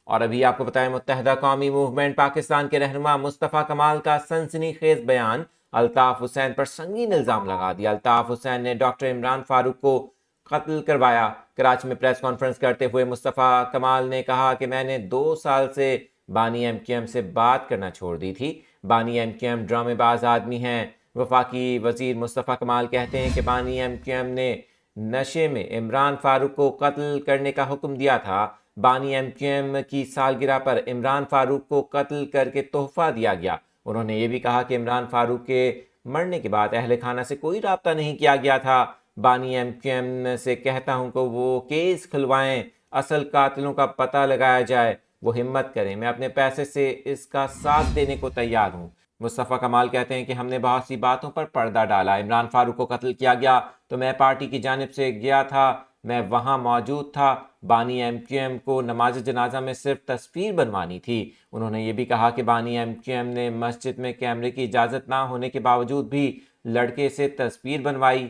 اور ابھی آپ کو بتائیں متحدہ قومی موومنٹ پاکستان کے رہنما مصطفیٰ کمال کا سنسنی خیز بیان، الطاف حسین پر سنگین الزام لگا دیا۔ الطاف حسین نے ڈاکٹر عمران فاروق کو قتل کروایا۔ کراچی میں پریس کانفرنس کرتے ہوئے مصطفیٰ کمال نے کہا کہ میں نے 2 سال سے بانی ایم کیو ایم سے بات کرنا چھوڑ دی تھی۔ بانی ایم کیو ایم ڈرامے باز آدمی ہیں۔ وفاقی وزیر مصطفیٰ کمال کہتے ہیں کہ بانی ایم کیو ایم نے نشے میں عمران فاروق کو قتل کرنے کا حکم دیا تھا۔ بانی ایم کیو ایم کی سالگرہ پر عمران فاروق کو قتل کر کے تحفہ دیا گیا۔ انہوں نے یہ بھی کہا کہ عمران فاروق کے مرنے کے بعد اہل خانہ سے کوئی رابطہ نہیں کیا گیا تھا۔ بانی ایم کیو ایم سے کہتا ہوں کہ وہ کیس کھلوائیں، اصل قاتلوں کا پتہ لگایا جائے، وہ ہمت کریں، میں اپنے پیسے سے اس کا ساتھ دینے کو تیار ہوں۔ مصطفیٰ کمال کہتے ہیں کہ ہم نے بہت سی باتوں پر پردہ ڈالا۔ عمران فاروق کو قتل کیا گیا تو میں پارٹی کی جانب سے گیا تھا، میں وہاں موجود تھا۔ بانی ایم کیو ایم کو نماز جنازہ میں صرف تصویر بنوانی تھی۔ انہوں نے یہ بھی کہا کہ بانی ایم کیو ایم نے مسجد میں کیمرے کی اجازت نہ ہونے کے باوجود بھی لڑکے سے تصویر بنوائی۔